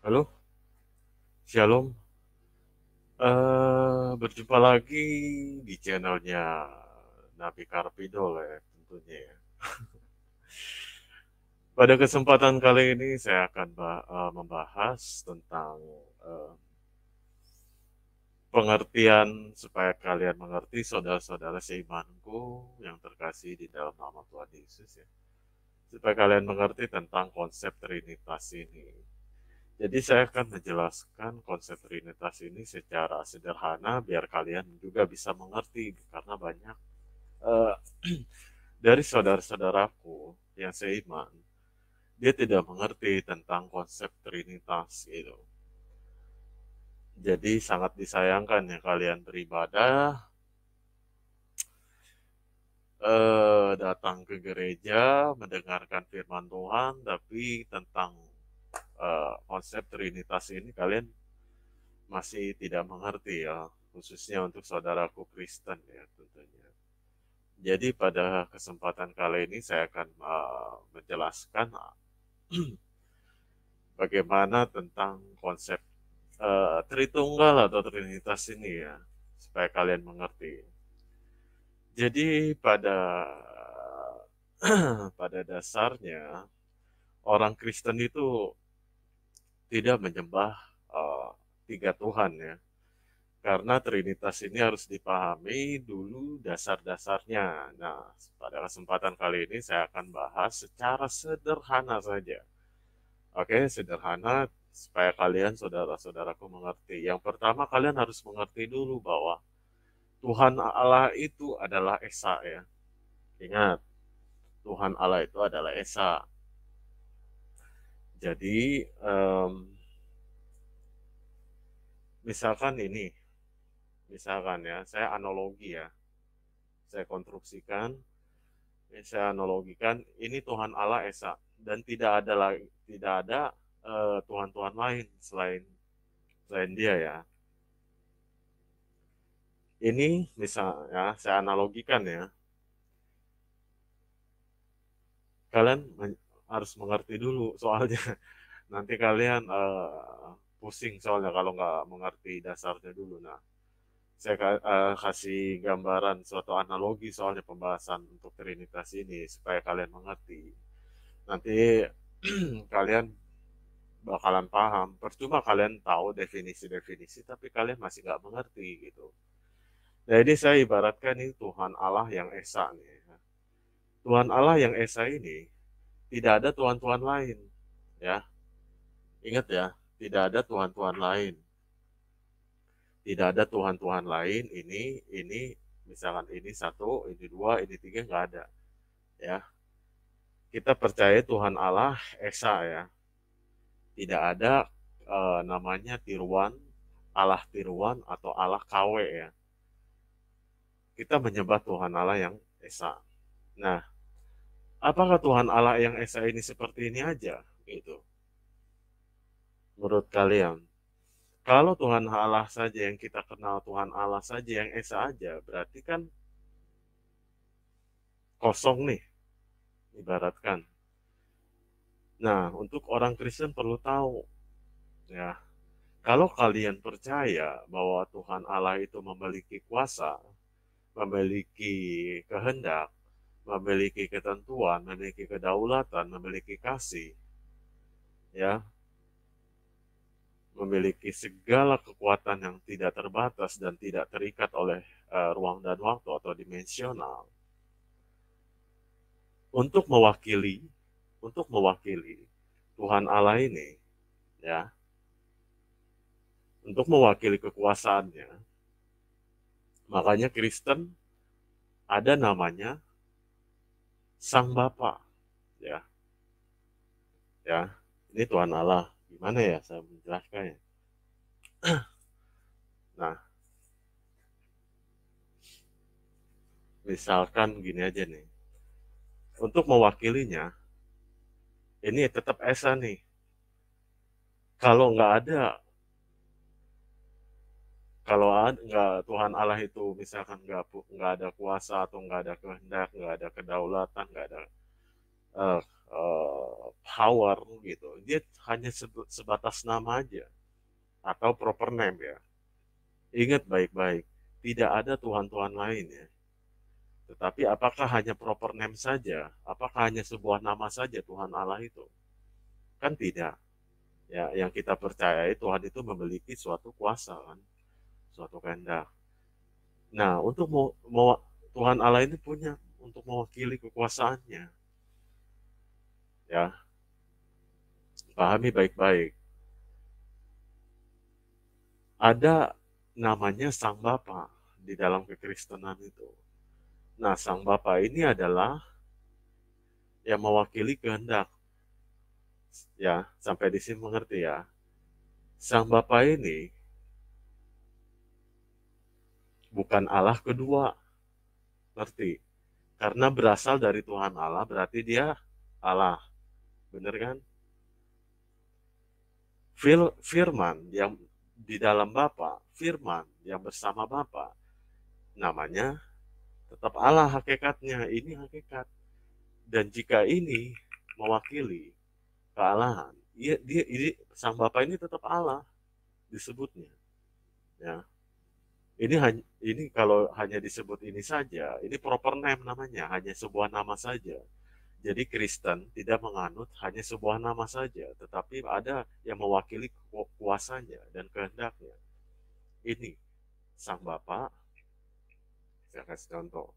Halo, Shalom. Berjumpa lagi di channelnya Nabi Karpidol ya, tentunya ya. Pada kesempatan kali ini saya akan membahas tentang eh, pengertian supaya kalian mengerti saudara-saudara seimanku yang terkasih di dalam nama Tuhan Yesus ya. Supaya kalian mengerti tentang konsep Trinitas ini. Jadi saya akan menjelaskan konsep Trinitas ini secara sederhana biar kalian juga bisa mengerti karena banyak eh, dari saudara-saudaraku yang seiman, dia tidak mengerti tentang konsep Trinitas gitu. Jadi sangat disayangkan ya kalian beribadah, datang ke gereja, mendengarkan firman Tuhan, tapi tentang konsep Trinitas ini kalian masih tidak mengerti ya, khususnya untuk saudaraku Kristen ya tentunya. Jadi pada kesempatan kali ini saya akan menjelaskan bagaimana tentang konsep Tritunggal atau Trinitas ini ya, supaya kalian mengerti. Jadi pada dasarnya orang Kristen itu tidak menyembah uh, tiga Tuhan ya, karena Trinitas ini harus dipahami dulu dasar-dasarnya. Nah, pada kesempatan kali ini saya akan bahas secara sederhana saja. Oke, sederhana supaya kalian saudara-saudaraku mengerti. Yang pertama kalian harus mengerti dulu bahwa Tuhan Allah itu adalah Esa ya. Ingat, Tuhan Allah itu adalah Esa. Jadi, misalkan ini, misalkan ya, saya analogi ya, saya konstruksikan, saya analogikan, ini Tuhan Allah Esa dan tidak ada Tuhan-Tuhan lain selain Dia ya. Ini misalnya saya analogikan ya, kalian harus mengerti dulu soalnya nanti kalian pusing soalnya kalau nggak mengerti dasarnya dulu. Nah, saya kasih gambaran suatu analogi soalnya pembahasan untuk Trinitas ini supaya kalian mengerti. Nanti kalian bakalan paham. Percuma kalian tahu definisi-definisi tapi kalian masih nggak mengerti gitu. Jadi saya ibaratkan ini Tuhan Allah yang Esa nih. Tuhan Allah yang Esa ini tidak ada Tuhan-Tuhan lain. Ya, ingat ya, tidak ada Tuhan-Tuhan lain. Tidak ada Tuhan-Tuhan lain. Ini, misalkan ini satu, ini dua, ini tiga nggak ada. Ya, kita percaya Tuhan Allah Esa ya. Tidak ada namanya Tiruan atau Allah KW ya. Kita menyembah Tuhan Allah yang Esa. Nah, apakah Tuhan Allah yang Esa ini seperti ini aja? Gitu. Menurut kalian? Kalau Tuhan Allah saja yang kita kenal, Tuhan Allah saja yang Esa aja, berarti kan kosong nih, ibaratkan. Nah, untuk orang Kristen perlu tahu, ya, kalau kalian percaya bahwa Tuhan Allah itu memiliki kuasa, memiliki kehendak, memiliki ketentuan, memiliki kedaulatan, memiliki kasih, ya, memiliki segala kekuatan yang tidak terbatas dan tidak terikat oleh ruang dan waktu atau dimensional untuk mewakili Tuhan Allah ini, ya, untuk mewakili kekuasaannya. Makanya Kristen ada namanya Sang Bapa, ya, ya. Ini Tuhan Allah. Gimana ya saya menjelaskannya? Nah, misalkan gini aja nih. Untuk mewakilinya, ini tetap Esa nih. Kalau nggak ada, kalau nggak Tuhan Allah itu misalkan nggak ada kuasa atau nggak ada kehendak, nggak ada kedaulatan, nggak ada uh, power gitu, dia hanya sebatas nama aja atau proper name ya. Ingat baik-baik, tidak ada Tuhan-Tuhan lain ya. Tetapi apakah hanya proper name saja? Apakah hanya sebuah nama saja Tuhan Allah itu? Kan tidak. Ya, yang kita percayai Tuhan itu memiliki suatu kuasa kan, suatu kehendak. Nah, untuk Tuhan Allah ini punya untuk mewakili kekuasaannya. Ya, pahami baik-baik. Ada namanya Sang Bapa di dalam kekristenan itu. Nah, Sang Bapa ini adalah yang mewakili kehendak. Ya, sampai di sini mengerti ya. Sang Bapa ini bukan Allah kedua, ngerti? Karena berasal dari Tuhan Allah, berarti dia Allah. Bener kan? Firman yang di dalam Bapa, firman yang bersama Bapa, namanya tetap Allah hakikatnya. Ini hakikat. Dan jika ini mewakili kealahan, ini Sang Bapa ini tetap Allah disebutnya. Ya. Ini kalau hanya disebut ini saja, ini proper name namanya, hanya sebuah nama saja. Jadi Kristen tidak menganut hanya sebuah nama saja, tetapi ada yang mewakili kuasanya dan kehendaknya. Ini Sang Bapa, saya kasih contoh.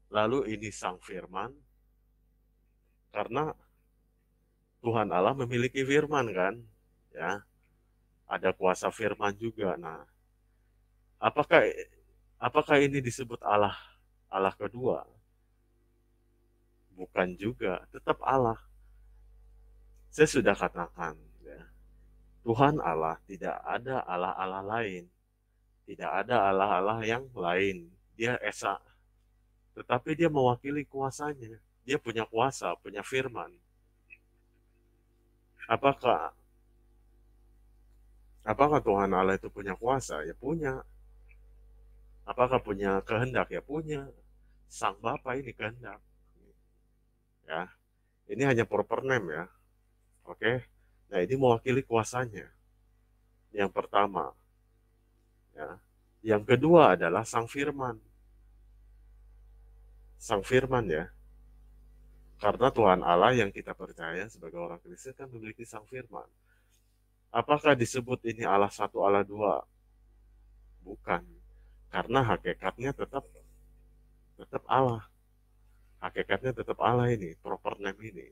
Lalu ini Sang Firman, karena Tuhan Allah memiliki firman kan, ya, ada kuasa firman juga. Nah, apakah apakah ini disebut Allah kedua? Bukan juga, tetap Allah. Saya sudah katakan, ya, Tuhan Allah tidak ada Allah-Allah lain, tidak ada Allah-Allah yang lain. Dia esa, tetapi dia mewakili kuasanya. Dia punya kuasa, punya firman. Apakah Apakah Tuhan Allah itu punya kuasa? Ya punya. Apakah punya kehendak? Ya punya. Sang Bapa ini kehendak. Ya, ini hanya proper name ya. Oke. Nah, ini mewakili kuasanya. Yang pertama, ya. Yang kedua adalah Sang Firman. Sang Firman ya. Karena Tuhan Allah yang kita percaya sebagai orang Kristen kan memiliki Sang Firman. Apakah disebut ini Allah satu, Allah dua? Bukan. Karena hakikatnya tetap Allah. Hakikatnya tetap Allah ini, proper name ini.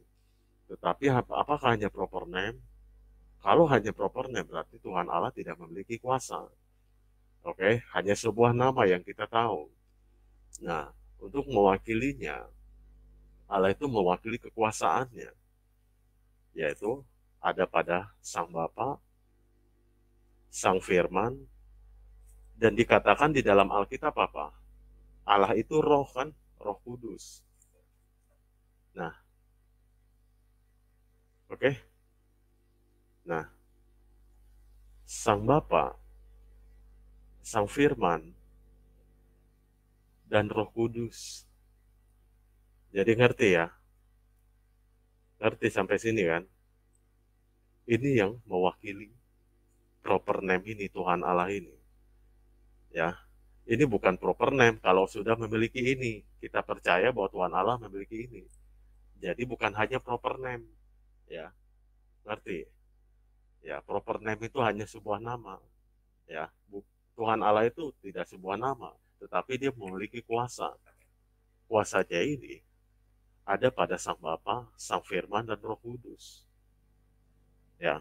Tetapi apakah hanya proper name? Kalau hanya proper name berarti Tuhan Allah tidak memiliki kuasa. Oke, hanya sebuah nama yang kita tahu. Nah, untuk mewakilinya, Allah itu mewakili kekuasaannya, yaitu ada pada Sang Bapa, Sang Firman, dan dikatakan di dalam Alkitab apa? Allah itu roh kan, Roh Kudus. Nah, oke. Nah, Sang Bapa, Sang Firman, dan Roh Kudus. Jadi ngerti ya? Ngerti sampai sini kan? Ini yang mewakili proper name ini, Tuhan Allah ini. Ya, ini bukan proper name kalau sudah memiliki ini. Kita percaya bahwa Tuhan Allah memiliki ini. Jadi bukan hanya proper name. Ya, ngerti? Ya, proper name itu hanya sebuah nama. Ya, Tuhan Allah itu tidak sebuah nama, tetapi dia memiliki kuasa. Kuasanya ini ada pada Sang Bapa, Sang Firman, dan Roh Kudus. Ya,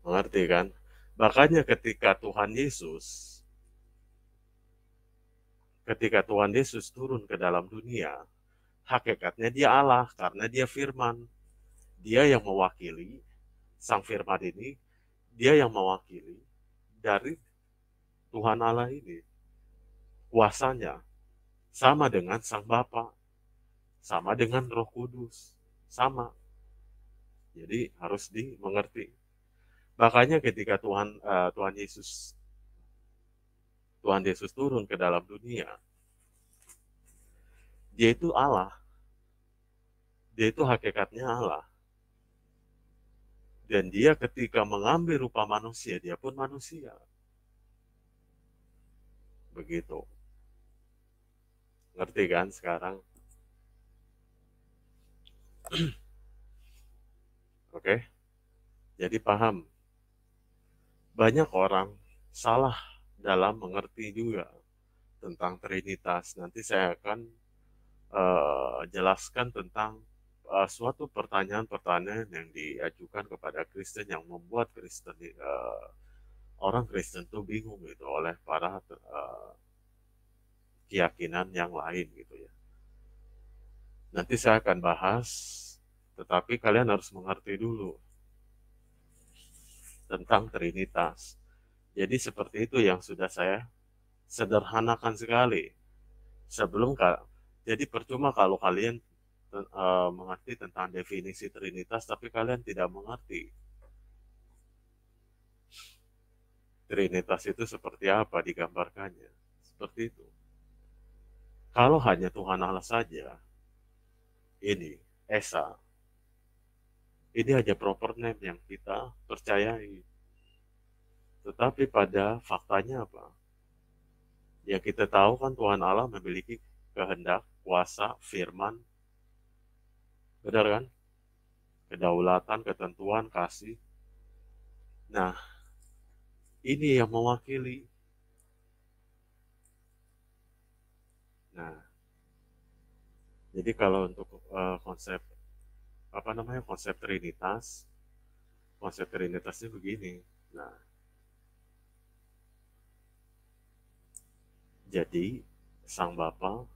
mengerti kan? Makanya ketika Tuhan Yesus turun ke dalam dunia, hakikatnya dia Allah karena dia firman. Dia yang mewakili Sang Firman ini, dia yang mewakili dari Tuhan Allah ini. Kuasanya sama dengan Sang Bapa, sama dengan Roh Kudus, sama. Jadi harus dimengerti. Makanya ketika Tuhan Yesus turun ke dalam dunia, dia itu Allah. Dia itu hakikatnya Allah. Dan dia ketika mengambil rupa manusia, dia pun manusia. Begitu. Ngerti kan sekarang? Oke? Jadi paham. Banyak orang salah dalam mengerti juga tentang Trinitas. Nanti saya akan jelaskan tentang suatu pertanyaan-pertanyaan yang diajukan kepada Kristen yang membuat Kristen orang Kristen tuh bingung gitu oleh para keyakinan yang lain gitu ya. Nanti saya akan bahas, tetapi kalian harus mengerti dulu tentang Trinitas. Jadi seperti itu yang sudah saya sederhanakan sekali. Sebelum jadi percuma kalau kalian mengerti tentang definisi Trinitas, tapi kalian tidak mengerti Trinitas itu seperti apa digambarkannya. Seperti itu. Kalau hanya Tuhan Allah saja, ini Esa, ini hanya proper name yang kita percayai. Tetapi pada faktanya apa? Ya kita tahu kan Tuhan Allah memiliki kehendak, kuasa, firman, benar kan? Kedaulatan, ketentuan, kasih. Nah, ini yang mewakili. Nah, jadi kalau untuk konsep apa namanya konsep Trinitasnya begini. Nah, jadi Sang Bapa,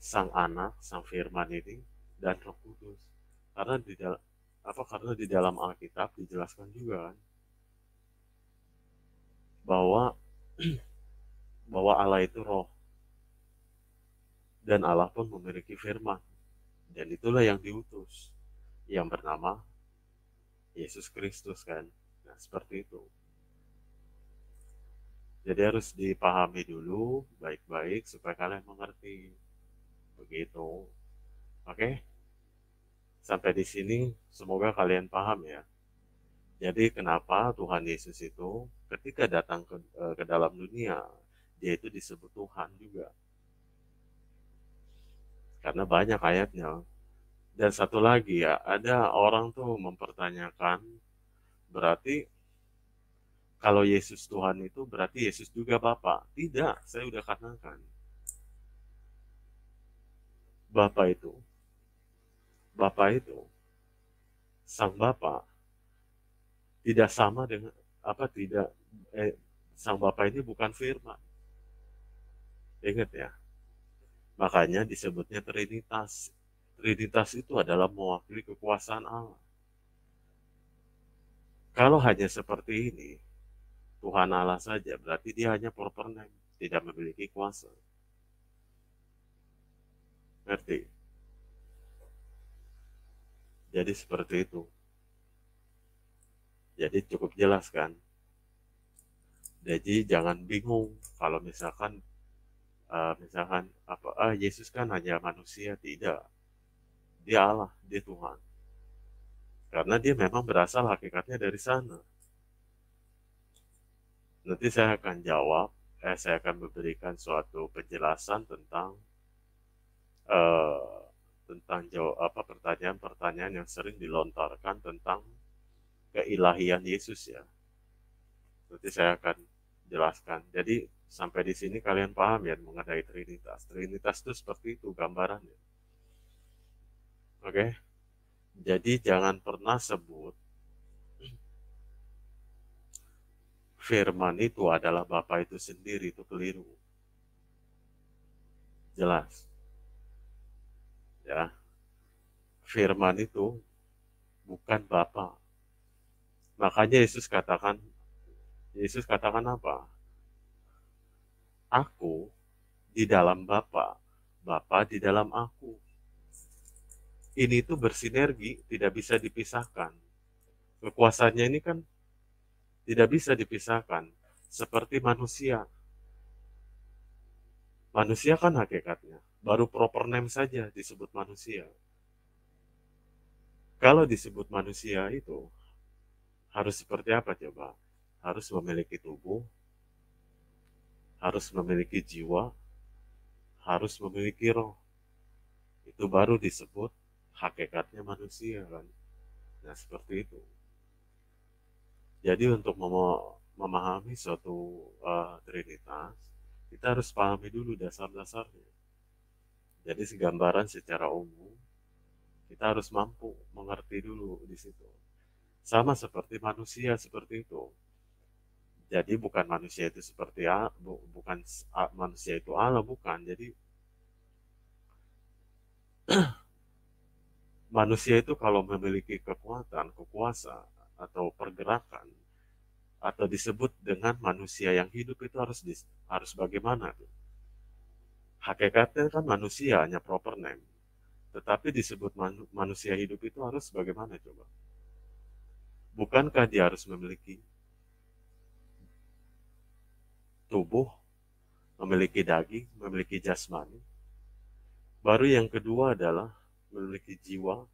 Sang Anak, Sang Firman ini dan Roh Kudus. Karena di dalam Alkitab dijelaskan juga kan bahwa bahwa Allah itu roh dan Allah pun memiliki firman dan itulah yang diutus yang bernama Yesus Kristus kan. Nah, seperti itu. Jadi harus dipahami dulu baik-baik supaya kalian mengerti. Begitu. Oke? Sampai di sini semoga kalian paham ya. Jadi kenapa Tuhan Yesus itu ketika datang ke dalam dunia, dia itu disebut Tuhan juga. Karena banyak ayatnya. Dan satu lagi ya, ada orang tuh mempertanyakan, berarti kalau Yesus Tuhan itu berarti Yesus juga Bapa. Tidak, saya udah katakan. Bapa itu, Bapa itu, Sang Bapa tidak sama dengan apa tidak Sang Bapa ini bukan firman. Ingat ya. Makanya disebutnya Trinitas. Trinitas itu adalah mewakili kekuasaan Allah. Kalau hanya seperti ini, Tuhan Allah saja, berarti dia hanya proper name, tidak memiliki kuasa. Ngerti? Jadi seperti itu. Jadi cukup jelas kan? Jadi jangan bingung kalau misalkan Yesus kan hanya manusia, tidak. Dia Allah, dia Tuhan. Karena dia memang berasal hakikatnya dari sana. Nanti saya akan saya akan memberikan suatu penjelasan eh, tentang pertanyaan-pertanyaan yang sering dilontarkan tentang keilahian Yesus ya. Nanti saya akan jelaskan. Jadi sampai di sini kalian paham ya mengenai Trinitas. Trinitas itu seperti itu gambarannya. Oke? Jadi jangan pernah sebut firman itu adalah Bapa itu sendiri, itu keliru. Jelas. Ya. Firman itu bukan Bapa. Makanya Yesus katakan apa? Aku di dalam Bapa, Bapa di dalam aku. Ini itu bersinergi, tidak bisa dipisahkan. Kekuasaannya ini kan tidak bisa dipisahkan. Seperti manusia. Manusia kan hakikatnya. Baru proper name saja disebut manusia. Kalau disebut manusia itu harus seperti apa coba? Harus memiliki tubuh, harus memiliki jiwa, harus memiliki roh. Itu baru disebut hakikatnya manusia kan. Nah, seperti itu. Jadi untuk memahami suatu trinitas, kita harus pahami dulu dasar-dasarnya. Jadi segambaran secara umum, kita harus mampu mengerti dulu di situ. Sama seperti manusia seperti itu. Jadi bukan manusia itu seperti bukan manusia itu Allah, bukan. Jadi manusia itu kalau memiliki kekuatan, kekuasaan atau pergerakan atau disebut dengan manusia yang hidup itu harus bagaimana tuh? Hakikatnya kan manusia hanya proper name. Tetapi disebut manusia hidup itu harus bagaimana coba? Bukankah dia harus memiliki tubuh, memiliki daging, memiliki jasmani? Baru yang kedua adalah memiliki jiwa.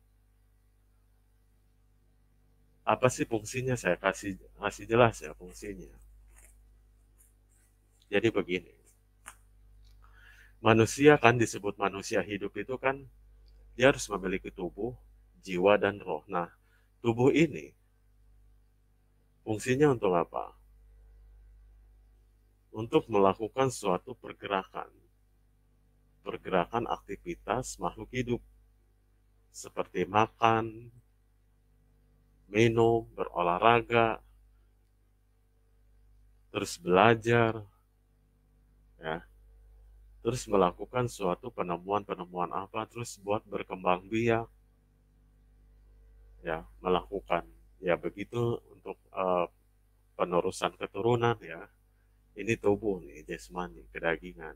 Apa sih fungsinya? Saya kasih jelas ya fungsinya. Jadi begini, manusia kan disebut manusia hidup itu kan dia harus memiliki tubuh, jiwa, dan roh. Nah, tubuh ini fungsinya untuk apa? Untuk melakukan suatu pergerakan. Pergerakan aktivitas makhluk hidup. Seperti makan, minum, berolahraga, terus belajar, ya, terus melakukan suatu penemuan-penemuan apa, terus buat berkembang biak, ya, melakukan, ya begitu untuk penerusan keturunan, ya. Ini tubuh nih, jasmani, kedagingan.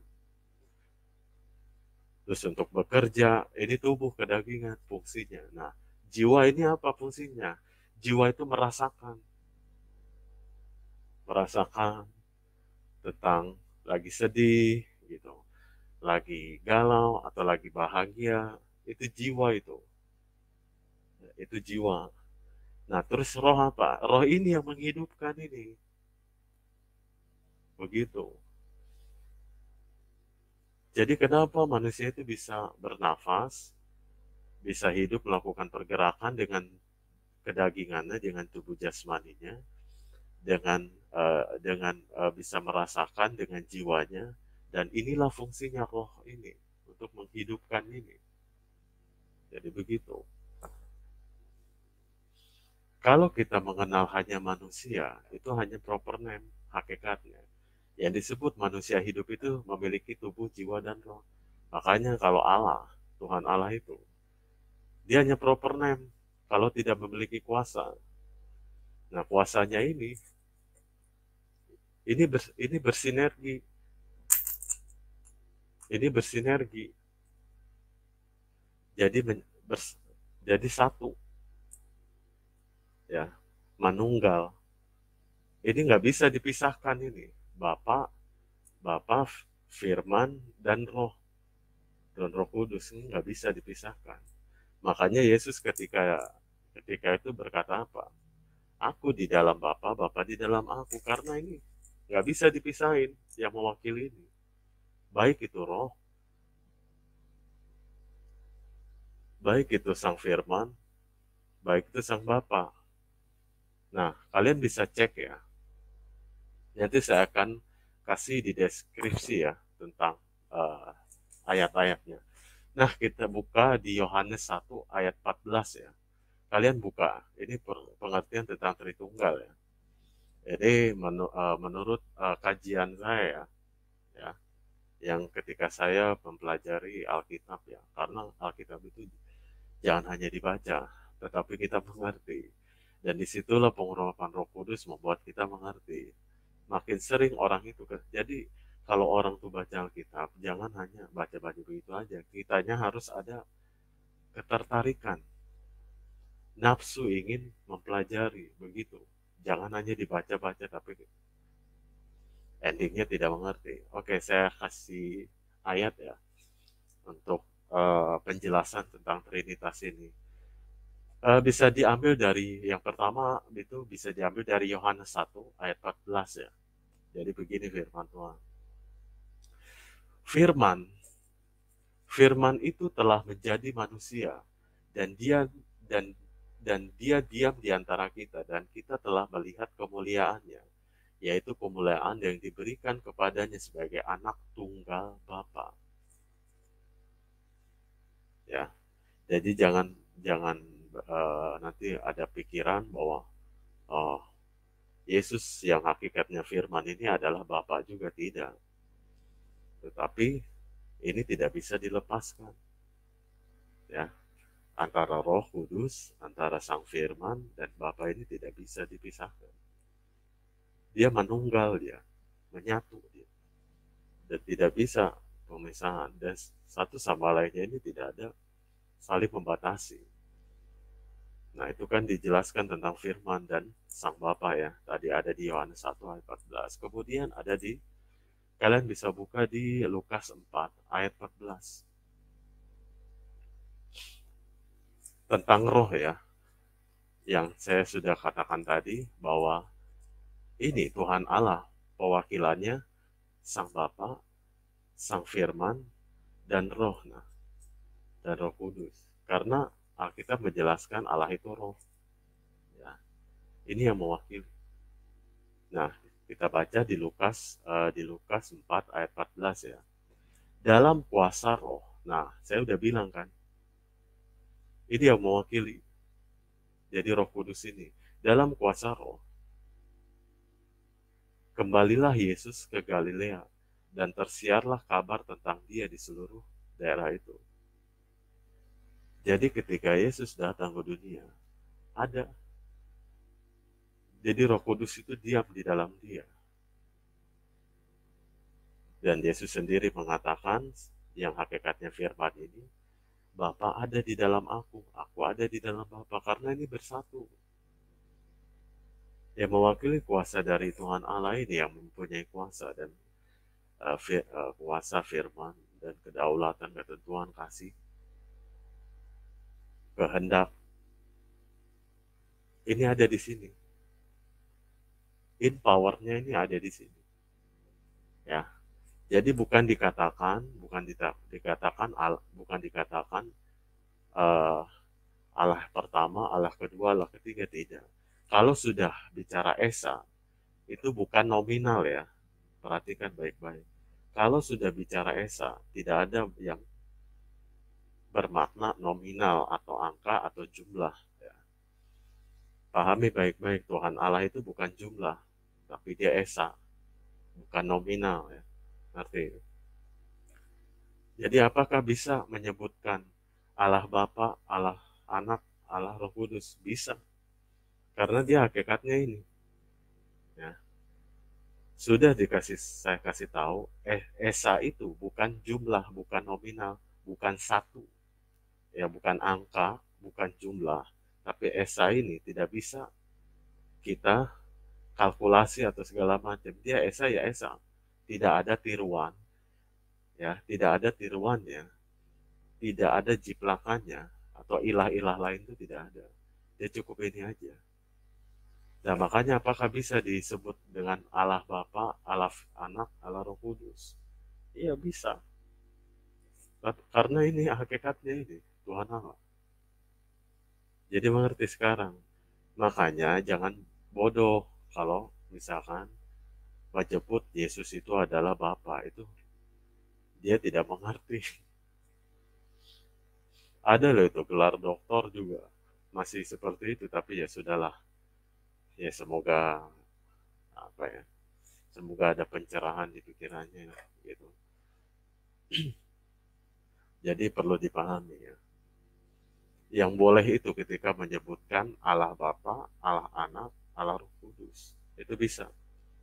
Terus untuk bekerja, ini tubuh kedagingan fungsinya. Nah, jiwa ini apa fungsinya? Jiwa itu merasakan tentang lagi sedih, gitu, lagi galau atau lagi bahagia, itu jiwa itu jiwa. Nah, terus roh apa? Roh ini yang menghidupkan ini, begitu. Jadi kenapa manusia itu bisa bernafas, bisa hidup melakukan pergerakan dengan kedagingannya, dengan tubuh jasmaninya, dengan bisa merasakan dengan jiwanya, dan inilah fungsinya roh ini untuk menghidupkan ini. Jadi begitu. Kalau kita mengenal hanya manusia, itu hanya proper name, hakikatnya. Yang disebut manusia hidup itu memiliki tubuh, jiwa, dan roh. Makanya kalau Allah, Tuhan Allah itu, dia hanya proper name kalau tidak memiliki kuasa. Nah, kuasanya ini bersinergi. Ini bersinergi. Jadi jadi satu, ya, manunggal. Ini nggak bisa dipisahkan ini. Bapak, Bapak, Firman, dan Roh. Dan Roh Kudus ini nggak bisa dipisahkan. Makanya Yesus ketika itu berkata apa? Aku di dalam Bapa, Bapa di dalam aku. Karena ini nggak bisa dipisahin yang mewakili ini. Baik itu Roh, baik itu Sang Firman, baik itu Sang Bapa. Nah, kalian bisa cek ya. Nanti saya akan kasih di deskripsi ya tentang ayat-ayatnya. Nah, kita buka di Yohanes 1 ayat 14 ya. Kalian buka, ini pengertian tentang Tritunggal ya. Jadi menurut kajian saya ya, yang ketika saya mempelajari Alkitab ya, karena Alkitab itu jangan hanya dibaca, tetapi kita mengerti. Dan disitulah pengurapan Roh Kudus membuat kita mengerti. Makin sering orang itu, jadi kalau orang tuh baca Alkitab, jangan hanya baca-baca begitu aja. Kitanya harus ada ketertarikan, nafsu ingin mempelajari, begitu. Jangan hanya dibaca-baca tapi endingnya tidak mengerti. Oke, saya kasih ayat ya untuk penjelasan tentang Trinitas ini. Bisa diambil dari yang pertama itu bisa diambil dari Yohanes 1 ayat 14 ya. Jadi begini firman Tuhan. Firman, firman itu telah menjadi manusia dan dia dan dan dia diam di antara kita dan kita telah melihat kemuliaannya, yaitu kemuliaan yang diberikan kepadanya sebagai anak tunggal Bapa. Ya. Jadi jangan jangan nanti ada pikiran bahwa oh, Yesus yang hakikatnya firman ini adalah Bapa juga, tidak. Tetapi ini tidak bisa dilepaskan, ya. Antara Roh Kudus, antara Sang Firman dan Bapa ini tidak bisa dipisahkan. Dia menunggal, dia menyatu, dia. Dan tidak bisa pemisahan, dan satu sama lainnya ini tidak ada saling membatasi. Nah, itu kan dijelaskan tentang firman dan Sang Bapa ya. Tadi ada di Yohanes 1 ayat 14. Kemudian ada di, kalian bisa buka di Lukas 4 ayat 14. Tentang roh ya. Yang saya sudah katakan tadi bahwa ini Tuhan Allah, pewakilannya Sang Bapa, Sang Firman, dan Roh. Nah, dan Roh Kudus. Karena Alkitab menjelaskan Allah itu roh. Ya, ini yang mewakili. Nah, kita baca di Lukas 4 ayat 14 ya. Dalam kuasa roh. Nah, saya udah bilang kan, ini yang mewakili. Jadi Roh Kudus ini dalam kuasa roh. Kembalilah Yesus ke Galilea dan tersiarlah kabar tentang dia di seluruh daerah itu. Jadi ketika Yesus datang ke dunia, ada. Jadi Roh Kudus itu diam di dalam dia. Dan Yesus sendiri mengatakan yang hakikatnya firman ini, Bapa ada di dalam aku ada di dalam Bapa, karena ini bersatu. Yang mewakili kuasa dari Tuhan Allah ini yang mempunyai kuasa dan kuasa firman dan kedaulatan, ketentuan, kasih, kehendak. Ini ada di sini. In powernya ini ada di sini. Ya. Jadi bukan dikatakan uh, Allah pertama, Allah kedua, Allah ketiga, tidak. Kalau sudah bicara esa, itu bukan nominal ya. Perhatikan baik-baik. Kalau sudah bicara esa, tidak ada yang bermakna nominal atau angka atau jumlah. Ya. Pahami baik-baik, Tuhan Allah itu bukan jumlah, tapi dia esa, bukan nominal ya. Ngerti? Jadi apakah bisa menyebutkan Allah Bapa, Allah Anak, Allah Roh Kudus? Bisa. Karena dia hakikatnya ini. Ya. Sudah saya kasih tahu, esa itu bukan jumlah, bukan nominal, bukan satu. Ya, bukan angka, bukan jumlah. Tapi esa ini tidak bisa kita kalkulasi atau segala macam. Dia esa ya esa. Tidak ada tiruan. Ya, tidak ada tiruannya. Tidak ada jiplakannya atau ilah-ilah lain itu tidak ada. Dia cukup ini aja. Nah, makanya apakah bisa disebut dengan Allah Bapa, Allah Anak, Allah Roh Kudus? Iya bisa. Karena ini hakikatnya ini Tuhan Allah. Jadi mengerti sekarang. Makanya jangan bodoh kalau misalkan menyebut Yesus itu adalah Bapa, itu dia tidak mengerti. Ada loh itu gelar doktor juga masih seperti itu, tapi ya sudahlah. Ya semoga apa ya? Semoga ada pencerahan di pikirannya gitu. Jadi perlu dipahami ya. Yang boleh itu ketika menyebutkan Allah Bapa, Allah Anak, Allah Roh Kudus. Itu bisa.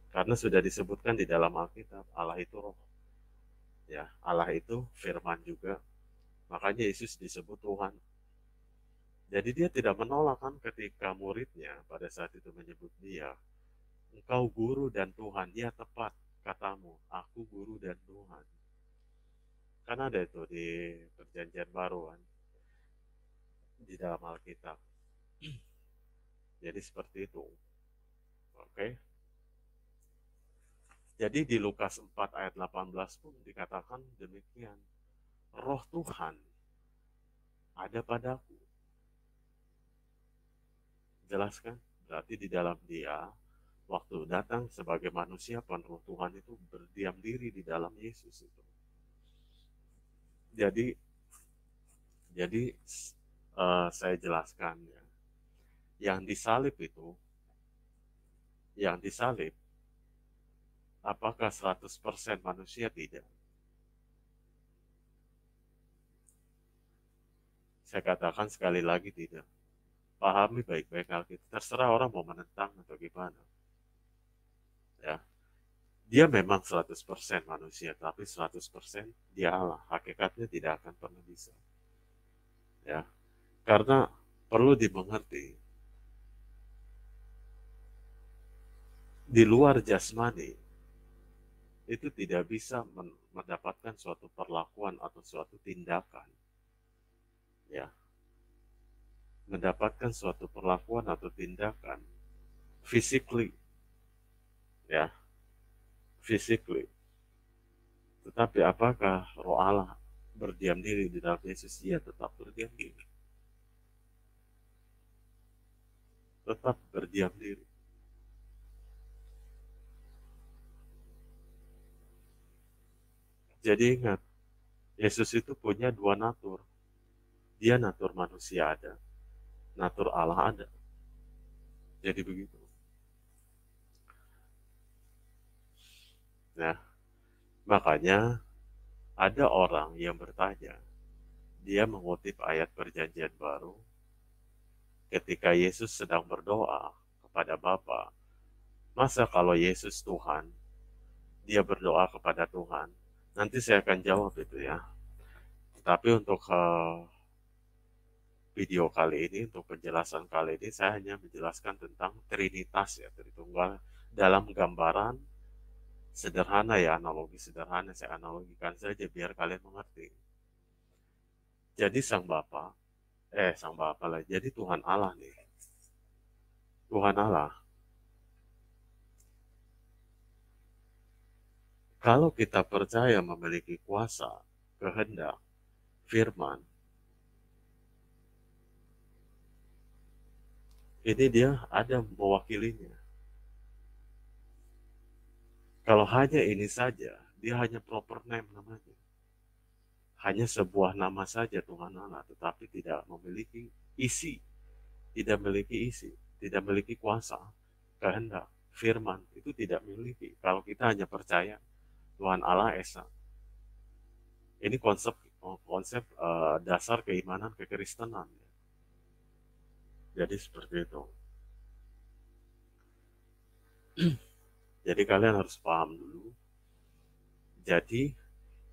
Karena sudah disebutkan di dalam Alkitab, Allah itu roh. Ya, Allah itu firman juga. Makanya Yesus disebut Tuhan. Jadi dia tidak menolak kan ketika muridnya pada saat itu menyebut dia, engkau guru dan Tuhan. Ya tepat katamu, aku guru dan Tuhan. Kan ada itu di perjanjian baru kan, di dalam Alkitab. Jadi seperti itu. Oke. Jadi di Lukas 4 ayat 18 pun dikatakan demikian. Roh Tuhan ada padaku. Jelaskan? Berarti di dalam dia, waktu datang sebagai manusia pun Roh Tuhan itu berdiam diri di dalam Yesus itu. Jadi saya jelaskan ya. Yang disalib apakah 100% manusia? Tidak. Saya katakan sekali lagi tidak. Pahami baik-baik Alkitab. Terserah orang mau menentang atau gimana. Ya. Dia memang 100% manusia, tapi 100% dia Allah. Hakikatnya tidak akan pernah bisa. Ya. Karena perlu dimengerti, di luar jasmani itu tidak bisa mendapatkan suatu perlakuan atau suatu tindakan. Ya. Mendapatkan suatu perlakuan atau tindakan physically, ya, physically. Tetapi apakah Roh Allah berdiam diri di dalam Yesus? Ia tetap berdiam diri. Tetap berdiam diri. Jadi ingat, Yesus itu punya dua natur. Dia natur manusia ada, natur Allah ada. Jadi begitu. Nah, makanya ada orang yang bertanya, dia mengutip ayat perjanjian baru ketika Yesus sedang berdoa kepada Bapa. Masa kalau Yesus Tuhan, dia berdoa kepada Tuhan? Nanti saya akan jawab itu ya. Tapi untuk video kali ini, untuk penjelasan kali ini, saya hanya menjelaskan tentang Trinitas ya, Tritunggal dalam gambaran sederhana ya, analogi sederhana, saya analogikan saja biar kalian mengerti. Jadi sang Bapa lah, jadi Tuhan Allah nih. Tuhan Allah. Kalau kita percaya memiliki kuasa, kehendak, firman, ini dia ada mewakilinya. Kalau hanya ini saja, dia hanya proper name namanya. Hanya sebuah nama saja Tuhan Allah, tetapi tidak memiliki isi. Tidak memiliki isi, tidak memiliki kuasa, kehendak, firman, itu tidak memiliki. Kalau kita hanya percaya Tuhan Allah Esa. Ini konsep dasar keimanan kekristenan. Jadi seperti itu. Jadi kalian harus paham dulu. Jadi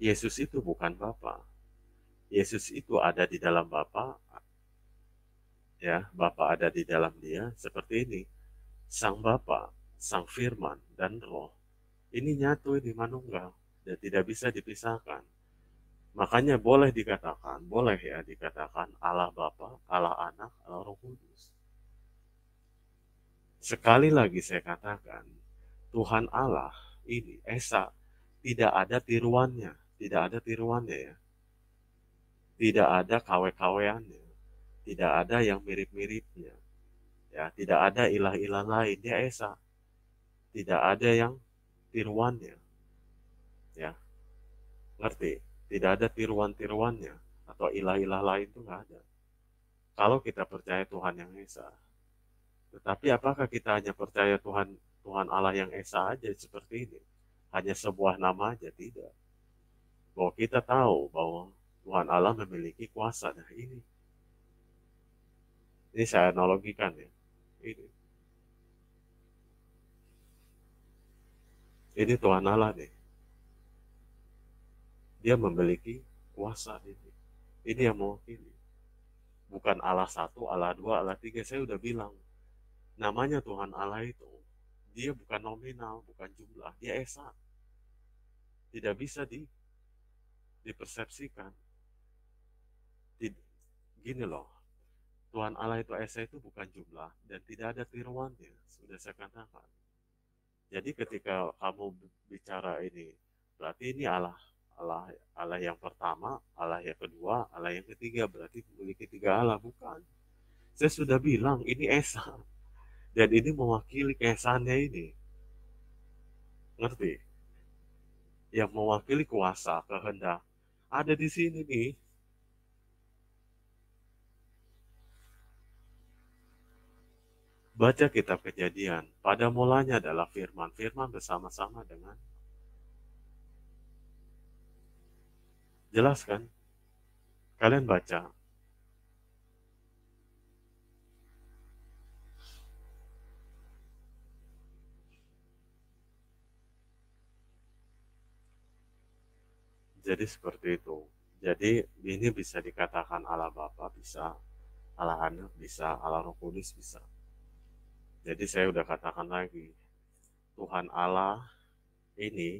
Yesus itu bukan Bapa. Yesus itu ada di dalam Bapa. Ya, Bapa ada di dalam dia. Seperti ini. Sang Bapa, Sang Firman, dan Roh. Ini nyatu, ini manunggal. Dan tidak bisa dipisahkan. Makanya boleh ya dikatakan Allah Bapa, Allah Anak, Allah Roh Kudus. Sekali lagi saya katakan, Tuhan Allah ini Esa tidak ada tiruannya, ya. Tidak ada kawe-kaweannya, tidak ada yang mirip-miripnya. Ya, tidak ada ilah-ilah lain, dia Esa. Tidak ada yang tiruannya. Ya, ngerti? Tidak ada tiruan-tiruannya atau ilah-ilah lain itu nggak ada. Kalau kita percaya Tuhan yang Esa. Tetapi apakah kita hanya percaya Tuhan Allah yang Esa aja seperti ini? Hanya sebuah nama aja? Tidak. Bahwa kita tahu bahwa Tuhan Allah memiliki kuasa. Nah ini saya analogikan ya. Ini Tuhan Allah nih. Dia memiliki kuasa ini. Ini yang mewakili. Bukan Allah satu, Allah dua, Allah tiga. Saya udah bilang. Namanya Tuhan Allah itu. Dia bukan nominal, bukan jumlah. Dia esa. Tidak bisa dipersepsikan. Gini loh. Tuhan Allah itu Esa itu bukan jumlah dan tidak ada tiruannya, sudah saya katakan. Jadi ketika kamu bicara ini, berarti ini Allah, Allah, Allah yang pertama, Allah yang kedua, Allah yang ketiga, berarti memiliki tiga Allah, bukan. Saya sudah bilang ini Esa, dan ini mewakili keesaannya ini, ngerti? Yang mewakili kuasa, kehendak, ada di sini nih. Baca kitab Kejadian, pada mulanya adalah firman, firman bersama-sama dengan, jelas kan? Kalian baca. Jadi seperti itu. Jadi ini bisa dikatakan Allah Bapa, bisa Allah Anak, bisa Allah Roh Kudus, bisa. Jadi saya udah katakan lagi, Tuhan Allah ini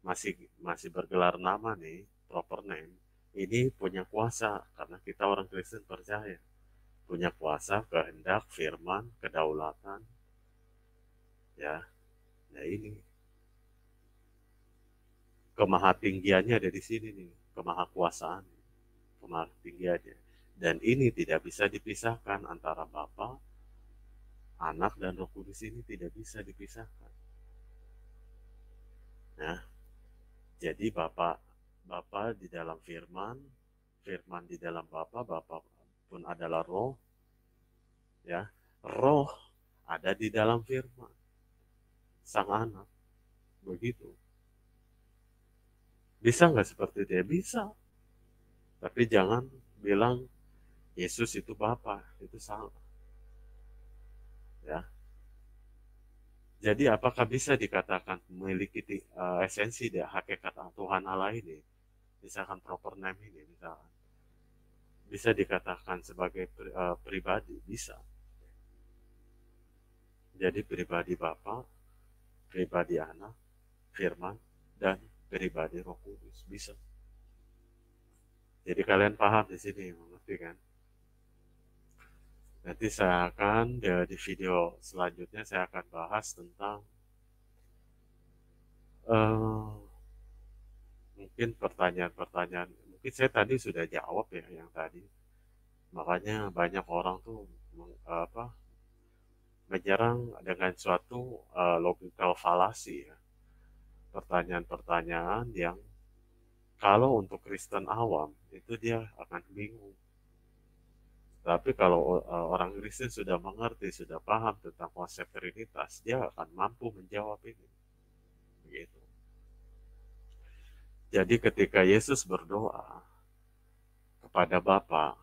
masih masih bergelar nama nih, proper name. Ini punya kuasa karena kita orang Kristen percaya. Punya kuasa, kehendak, firman, kedaulatan, ya. Nah ini kemahatinggiannya ada di sini nih, kemahakuasaan, kemahatinggiannya. Dan ini tidak bisa dipisahkan antara Bapa, Anak, dan Roh Kudus, ini tidak bisa dipisahkan. Nah, jadi Bapa di dalam firman, firman di dalam Bapa, Bapa pun adalah Roh, ya. Roh ada di dalam firman, Sang Anak, begitu. Bisa nggak seperti dia? Bisa. Tapi jangan bilang Yesus itu Bapa, itu salah. Ya. Jadi apakah bisa dikatakan memiliki esensi dari hakikat Tuhan Allah ini? Misalkan proper name ini, misalkan. Bisa dikatakan sebagai pribadi, bisa. Jadi pribadi Bapa, pribadi Anak, Firman, dan pribadi Roh Kudus, bisa. Jadi kalian paham di sini, mengerti kan? Nanti saya akan di video selanjutnya saya akan bahas tentang mungkin pertanyaan-pertanyaan. Mungkin saya tadi sudah jawab ya yang tadi. Makanya banyak orang tuh menyerang dengan suatu logical fallacy ya. Pertanyaan-pertanyaan yang kalau untuk Kristen awam itu dia akan bingung. Tapi kalau orang Kristen sudah mengerti, sudah paham tentang konsep Trinitas, dia akan mampu menjawab ini. Begitu. Jadi ketika Yesus berdoa kepada Bapa,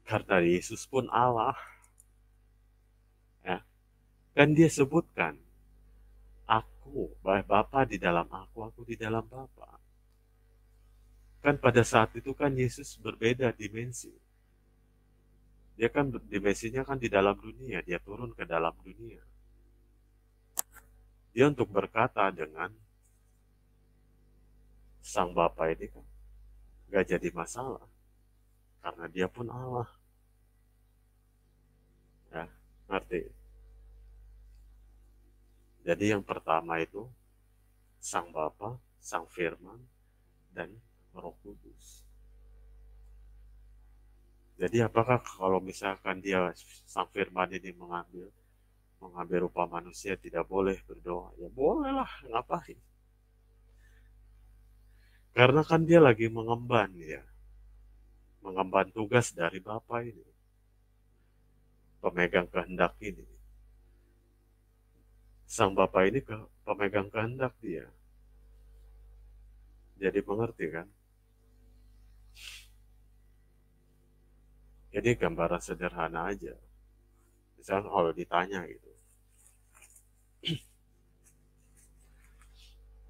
karena Yesus pun Allah, ya, kan dia sebutkan, aku, Bapa di dalam aku di dalam Bapa. Kan pada saat itu kan Yesus berbeda dimensi. Dia kan dimensinya kan di dalam dunia, dia turun ke dalam dunia. Dia untuk berkata dengan Sang Bapa ini kan gak jadi masalah. Karena dia pun Allah. Ya, ngerti? Jadi yang pertama itu Sang Bapa, Sang Firman, dan Roh Kudus. Jadi apakah kalau misalkan dia Sang Firman ini mengambil rupa manusia tidak boleh berdoa? Ya bolehlah, ngapain? Karena kan dia lagi mengemban ya. Mengemban tugas dari Bapa ini. Pemegang kehendak ini. Sang Bapa ini pemegang kehendak dia. Jadi mengerti kan? Jadi gambaran sederhana aja. Misalnya kalau ditanya gitu.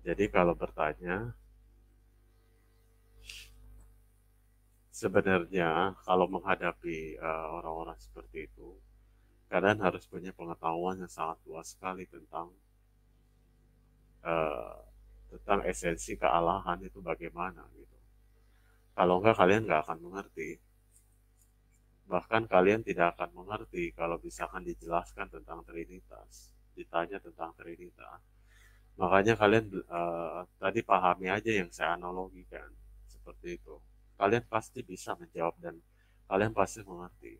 Jadi kalau bertanya, sebenarnya kalau menghadapi orang-orang seperti itu, kalian harus punya pengetahuan yang sangat luas sekali tentang uh, tentang esensi kealahan itu bagaimana gitu. Kalau enggak, kalian nggak akan mengerti. Bahkan kalian tidak akan mengerti kalau misalkan dijelaskan tentang Trinitas, ditanya tentang Trinitas. Makanya kalian tadi pahami aja yang saya analogikan seperti itu. Kalian pasti bisa menjawab dan kalian pasti mengerti.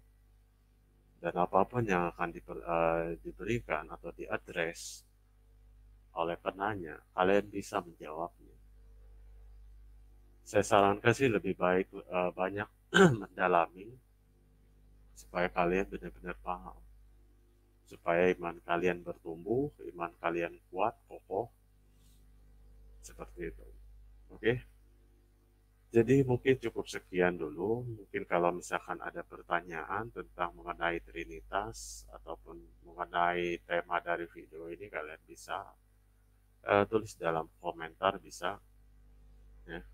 Dan apapun yang akan diberikan atau diadres oleh penanya, kalian bisa menjawabnya. Saya sarankan sih lebih baik banyak mendalami supaya kalian benar-benar paham. Supaya iman kalian bertumbuh, iman kalian kuat, kokoh, seperti itu. Oke? Jadi mungkin cukup sekian dulu. Mungkin kalau misalkan ada pertanyaan tentang mengenai Trinitas ataupun mengenai tema dari video ini, kalian bisa tulis dalam komentar, bisa ya.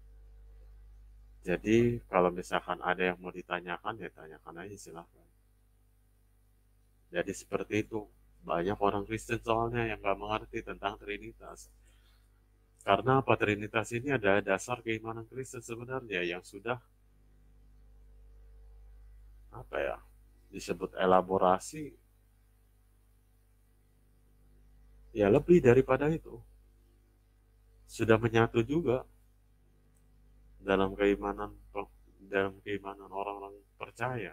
Jadi kalau misalkan ada yang mau ditanyakan, ya tanyakan aja silahkan. Jadi seperti itu. Banyak orang Kristen soalnya yang nggak mengerti tentang Trinitas. Karena apa, Trinitas ini adalah dasar keimanan Kristen sebenarnya yang sudah apa ya disebut elaborasi, ya lebih daripada itu. Sudah menyatu juga dalam keimanan orang-orang percaya.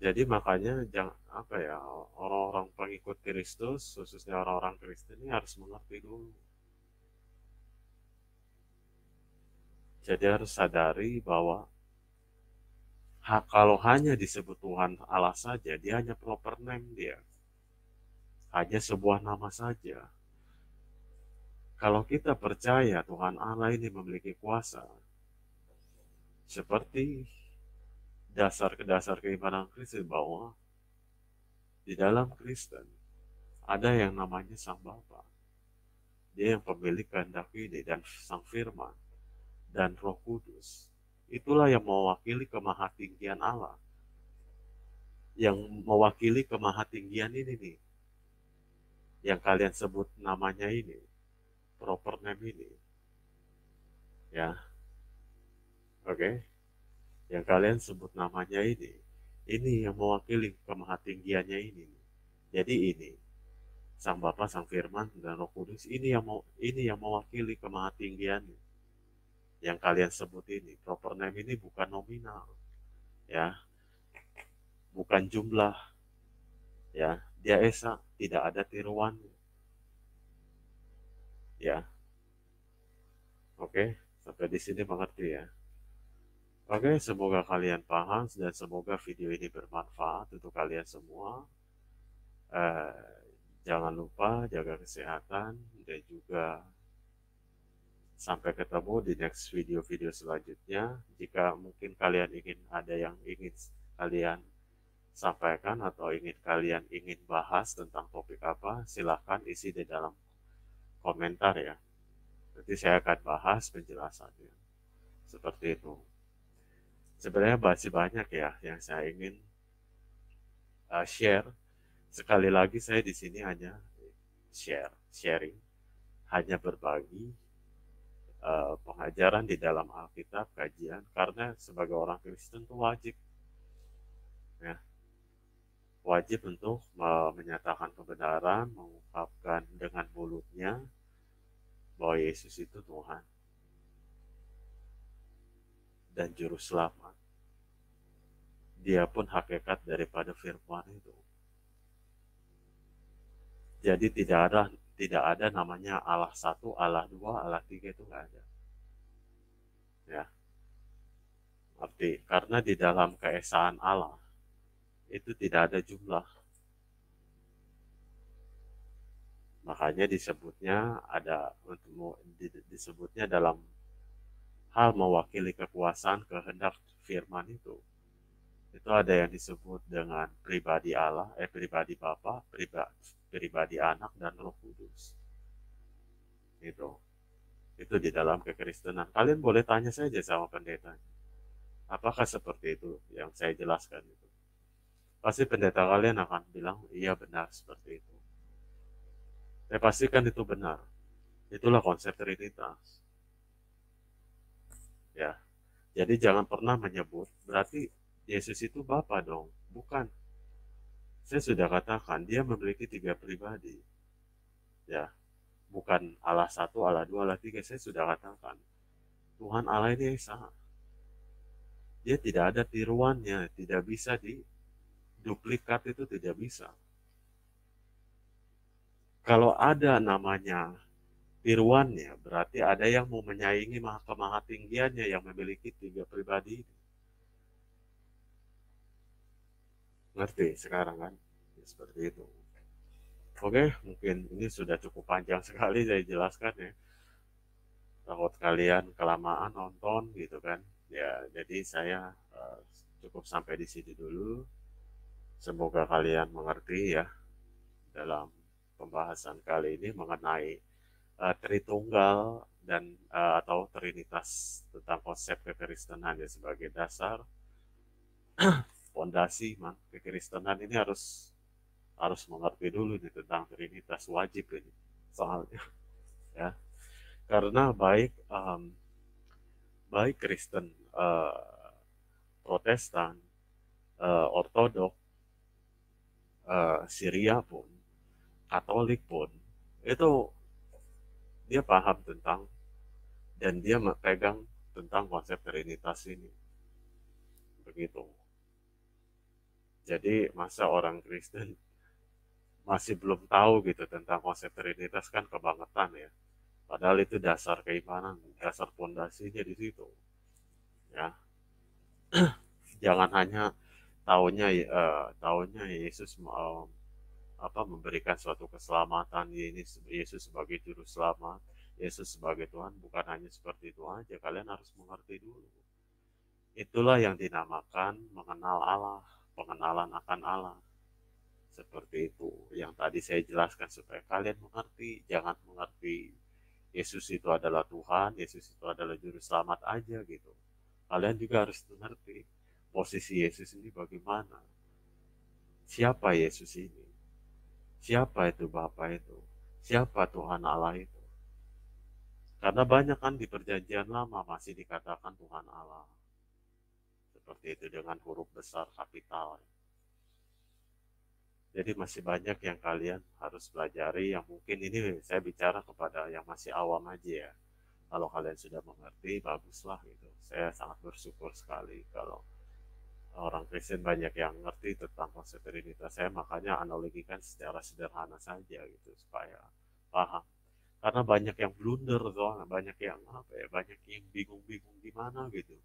Jadi makanya jangan apa ya, orang-orang pengikut Kristus, khususnya orang-orang Kristen ini harus mengerti dulu. Jadi harus sadari bahwa kalau hanya disebut Tuhan Allah saja, dia hanya proper name dia. Hanya sebuah nama saja. Kalau kita percaya Tuhan Allah ini memiliki kuasa, seperti dasar keimanan Kristen bahwa di dalam Kristen ada yang namanya Sang Bapa. Dia yang pemilik kehendak ini dan Sang Firman dan Roh Kudus. Itulah yang mewakili kemahatinggian Allah. Yang mewakili kemahatinggian ini nih. Yang kalian sebut namanya ini. Proper name ini. Ya. Oke. Yang kalian sebut namanya ini. Ini yang mewakili kemahatinggiannya ini. Jadi ini. Sang Bapa, Sang Firman, dan Roh Kudus ini yang mewakili kemahatinggiannya. Yang kalian sebut ini, proper name ini bukan nominal, ya, bukan jumlah, ya, dia esa, tidak ada tiruannya, ya, oke, sampai di sini mengerti ya. Oke, semoga kalian paham dan semoga video ini bermanfaat untuk kalian semua. Jangan lupa jaga kesehatan dan juga sampai ketemu di next video-video selanjutnya. Jika mungkin kalian ada yang ingin kalian sampaikan atau ingin bahas tentang topik apa, silahkan isi di dalam komentar ya. Nanti saya akan bahas penjelasannya. Seperti itu. Sebenarnya masih banyak ya yang saya ingin share. Sekali lagi saya di sini hanya sharing, hanya berbagi pengajaran di dalam Alkitab, kajian, karena sebagai orang Kristen itu wajib, ya, wajib untuk menyatakan kebenaran, mengungkapkan dengan mulutnya bahwa Yesus itu Tuhan dan Juru Selamat. Dia pun hakikat daripada firman itu. Jadi tidak ada namanya Allah satu, Allah dua, Allah tiga, itu nggak ada. Ya, arti karena di dalam keesaan Allah itu tidak ada jumlah. Makanya disebutnya dalam hal mewakili kekuasaan kehendak firman itu. Itu ada yang disebut dengan pribadi Allah, pribadi Bapa, pribadi Anak dan Roh Kudus. Itu di dalam kekristenan. Kalian boleh tanya saja sama pendetanya. Apakah seperti itu yang saya jelaskan itu? Pasti pendeta kalian akan bilang, iya benar seperti itu. Saya pastikan itu benar. Itulah konsep Trinitas. Ya, jadi jangan pernah menyebut berarti Yesus itu Bapa dong. Bukan. Saya sudah katakan dia memiliki 3 pribadi. Ya, bukan Allah satu, Allah dua, Allah tiga. Saya sudah katakan Tuhan Allah ini Esa. Dia tidak ada tiruannya, tidak bisa diduplikat, itu tidak bisa. Kalau ada namanya tiruannya, berarti ada yang mau menyaingi kemahatinggiannya yang memiliki 3 pribadi. Ngerti sekarang kan? Ya, seperti itu. Oke, mungkin ini sudah cukup panjang sekali saya jelaskan ya. Takut kalian kelamaan nonton gitu kan. Ya, jadi saya cukup sampai di sini dulu. Semoga kalian mengerti ya dalam pembahasan kali ini mengenai Tritunggal dan atau Trinitas, tentang konsep kekristenan ya sebagai dasar fondasi kekristenan. Ini harus mengerti dulu nih tentang Trinitas, wajib ini soalnya ya, karena baik Kristen, Protestan, Ortodok, Syria pun, Katolik pun, itu dia paham tentang dan dia pegang tentang konsep Trinitas ini. Begitu. Jadi masa orang Kristen masih belum tahu gitu tentang konsep Trinitas, kan kebangetan ya. Padahal itu dasar keimanan, dasar fondasinya di situ. Ya, jangan hanya taunya Yesus memberikan suatu keselamatan, ini Yesus sebagai juru selamat, Yesus sebagai Tuhan. Bukan hanya seperti itu aja, kalian harus mengerti dulu. Itulah yang dinamakan mengenal Allah, pengenalan akan Allah. Seperti itu yang tadi saya jelaskan supaya kalian mengerti. Jangan mengerti Yesus itu adalah Tuhan, Yesus itu adalah juru selamat aja gitu. Kalian juga harus mengerti posisi Yesus ini bagaimana. Siapa Yesus ini? Siapa itu Bapa itu? Siapa Tuhan Allah itu? Karena banyak kan di perjanjian lama masih dikatakan Tuhan Allah. Seperti itu dengan huruf besar kapital. Jadi masih banyak yang kalian harus pelajari, yang mungkin ini saya bicara kepada yang masih awam aja ya. Kalau kalian sudah mengerti, baguslah gitu. Saya sangat bersyukur sekali kalau orang Kristen banyak yang ngerti tentang konsep Trinitas. Saya makanya analogikan secara sederhana saja gitu supaya paham. Karena banyak yang blunder soalnya, banyak yang banyak yang bingung-bingung gimana gitu.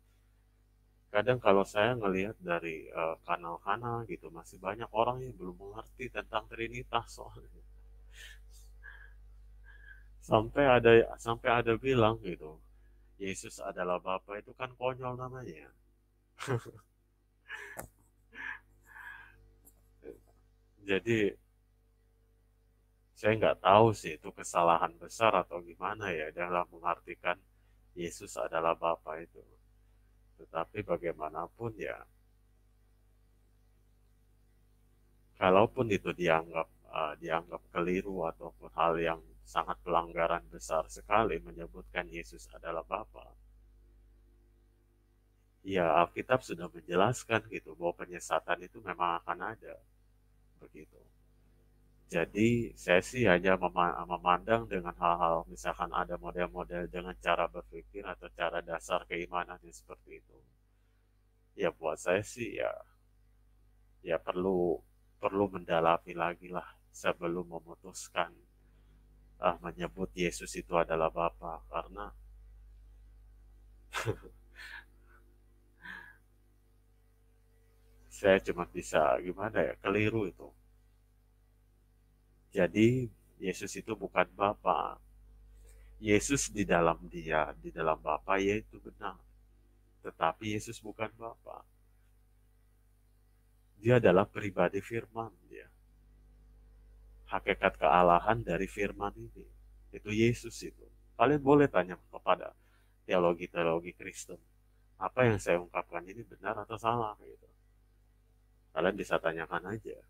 Kadang kalau saya ngelihat dari kanal-kanal gitu, masih banyak orang yang belum mengerti tentang Trinitas soalnya. Sampai ada bilang gitu, Yesus adalah Bapa, itu kan konyol namanya. Jadi saya nggak tahu sih itu kesalahan besar atau gimana ya dalam mengartikan Yesus adalah Bapa itu. Tetapi bagaimanapun ya, kalaupun itu dianggap keliru ataupun hal yang sangat pelanggaran besar sekali menyebutkan Yesus adalah Bapa, ya Alkitab sudah menjelaskan gitu bahwa penyesatan itu memang akan ada, begitu. Jadi saya sih hanya memandang dengan hal-hal, misalkan ada model-model dengan cara berpikir atau cara dasar keimanan yang seperti itu. Ya buat saya sih ya perlu perlu mendalami lagi lah sebelum memutuskan menyebut Yesus itu adalah Bapa, karena saya cuma bisa gimana ya, keliru itu. Jadi Yesus itu bukan Bapa. Yesus di dalam dia, di dalam Bapa, yaitu benar. Tetapi Yesus bukan Bapa. Dia adalah pribadi firman dia. Hakikat kealahan dari firman ini. Itu Yesus itu. Kalian boleh tanya kepada teologi-teologi Kristen. Apa yang saya ungkapkan ini benar atau salah gitu. Kalian bisa tanyakan aja.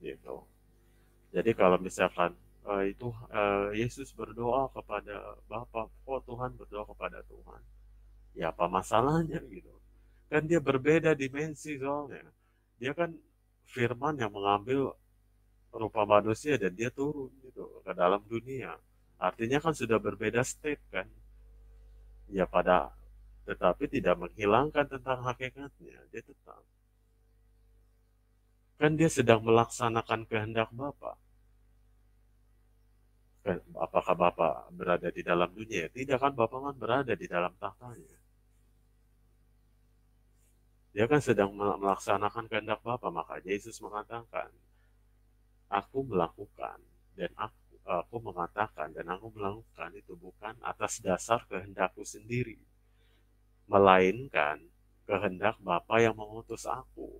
Gitu. Jadi kalau misalkan Yesus berdoa kepada Bapa, oh Tuhan berdoa kepada Tuhan. Ya apa masalahnya gitu? Kan dia berbeda dimensi soalnya. Dia kan firman yang mengambil rupa manusia dan dia turun gitu ke dalam dunia. Artinya kan sudah berbeda state kan. Ya tetapi tidak menghilangkan tentang hakikatnya. Dia tetap. Kan dia sedang melaksanakan kehendak Bapa. Kan, apakah Bapa berada di dalam dunia? Tidak kan, Bapa kan berada di dalam tahtanya. Dia kan sedang melaksanakan kehendak Bapa, maka Yesus mengatakan, aku melakukan dan aku mengatakan dan aku melakukan itu bukan atas dasar kehendakku sendiri, melainkan kehendak Bapa yang mengutus aku.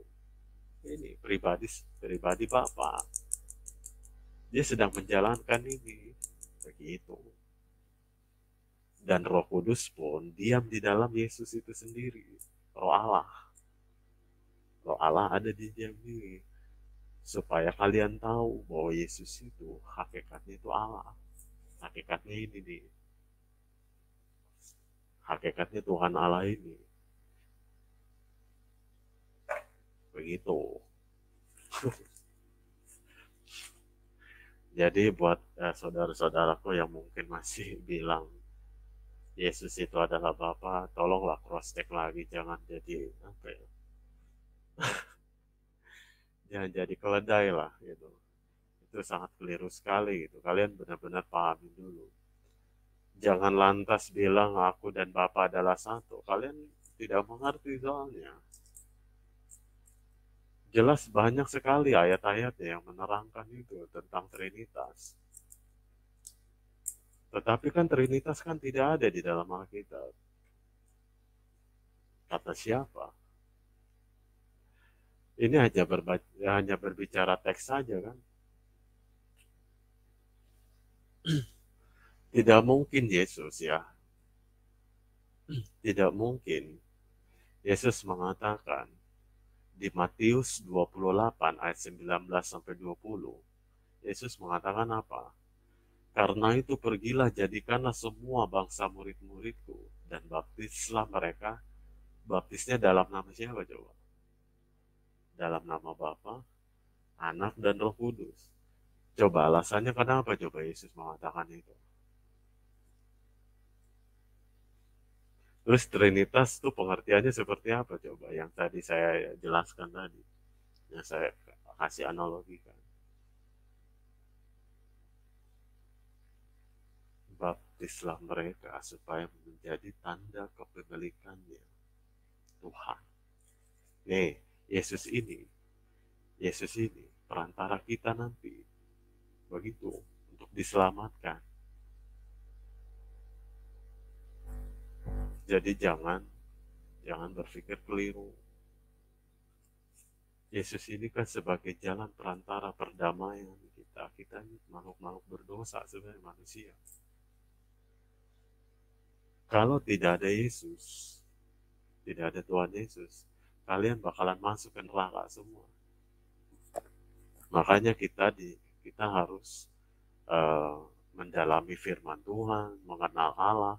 Ini pribadi Bapa. Dia sedang menjalankan ini. Begitu. Dan Roh Kudus pun diam di dalam Yesus itu sendiri. Roh Allah. Roh Allah ada di diam ini. Supaya kalian tahu bahwa Yesus itu hakikatnya itu Allah. Hakikatnya ini nih. Hakikatnya Tuhan Allah ini. Begitu. Jadi buat saudara-saudaraku yang mungkin masih bilang Yesus itu adalah Bapa, tolonglah cross check lagi, jangan jadi apa ya? Jangan jadi keledai lah gitu. Itu sangat keliru sekali gitu. Kalian benar-benar pahami dulu. Jangan lantas bilang aku dan Bapa adalah satu. Kalian tidak mengerti soalnya. Jelas banyak sekali ayat-ayatnya yang menerangkan itu tentang Trinitas. Tetapi kan Trinitas kan tidak ada di dalam Alkitab. Kata siapa? Ini hanya berbicara teks saja kan. Tidak mungkin Yesus ya. Tidak mungkin Yesus mengatakan di Matius 28 ayat 19 sampai 20. Yesus mengatakan apa? Karena itu pergilah jadikanlah semua bangsa murid-muridku dan baptislah mereka. Baptisnya dalam nama siapa coba? Dalam nama Bapa, Anak dan Roh Kudus. Coba alasannya kenapa coba Yesus mengatakan itu? Terus Trinitas itu pengertiannya seperti apa coba? Yang tadi saya jelaskan tadi. Yang saya kasih analogikan. Baptislah mereka supaya menjadi tanda kepemilikannya Tuhan. Nih, Yesus ini perantara kita nanti. Begitu, untuk diselamatkan. Jadi jangan berpikir keliru. Yesus ini kan sebagai jalan perantara perdamaian kita. Kita ini makhluk-makhluk berdosa sebagai manusia. Kalau tidak ada Yesus, tidak ada Tuhan Yesus, kalian bakalan masuk ke neraka semua. Makanya kita harus mendalami firman Tuhan, mengenal Allah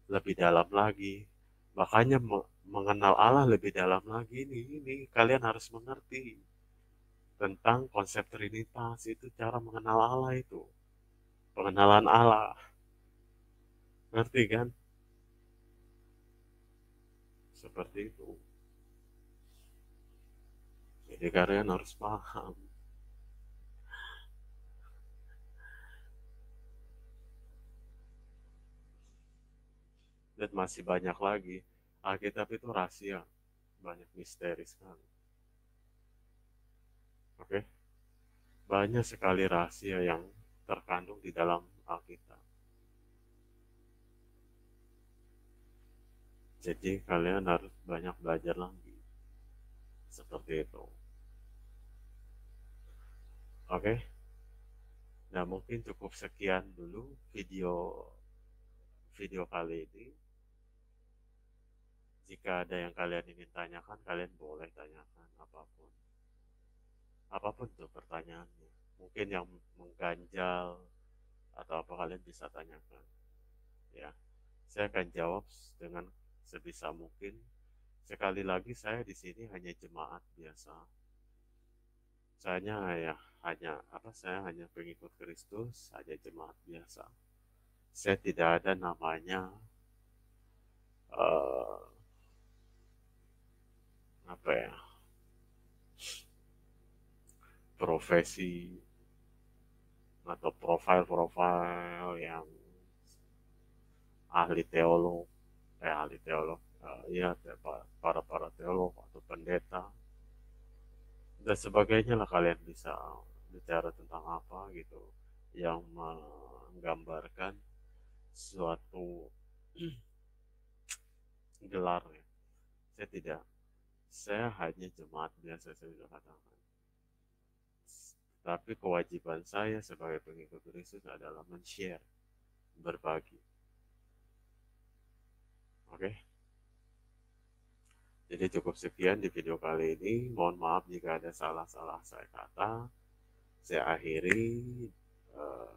lebih dalam lagi. Makanya mengenal Allah lebih dalam lagi ini kalian harus mengerti tentang konsep Trinitas, itu cara mengenal Allah itu. Pengenalan Allah. Ngerti kan? Seperti itu. Jadi kalian harus paham. Dan masih banyak lagi. Alkitab itu rahasia. Banyak misteri sekali. Oke? Banyak sekali rahasia yang terkandung di dalam Alkitab. Jadi kalian harus banyak belajar lagi. Seperti itu. Oke? Nah, mungkin cukup sekian dulu video kali ini. Jika ada yang kalian ingin tanyakan, kalian boleh tanyakan apapun. Apapun tuh pertanyaannya. mungkin yang mengganjal atau apa, kalian bisa tanyakan ya. Saya akan jawab dengan sebisa mungkin. Sekali lagi, saya di sini hanya jemaat biasa. Saya hanya pengikut Kristus, hanya jemaat biasa. Saya tidak ada namanya eh, apa ya, profesi atau profil-profil yang ahli teolog, ahli teolog, ya, para para teolog atau pendeta dan sebagainya lah. Kalian bisa bicara tentang apa gitu yang menggambarkan suatu gelar ya. Saya tidak, saya hanya jemaat biasa, saya sudah katakan. Tapi kewajiban saya sebagai pengikut Kristus adalah men-share, berbagi. Oke, jadi cukup sekian di video kali ini. Mohon maaf jika ada salah-salah saya kata. Saya akhiri. eh,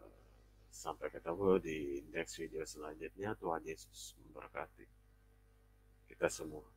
Sampai ketemu di next video selanjutnya. Tuhan Yesus memberkati kita semua.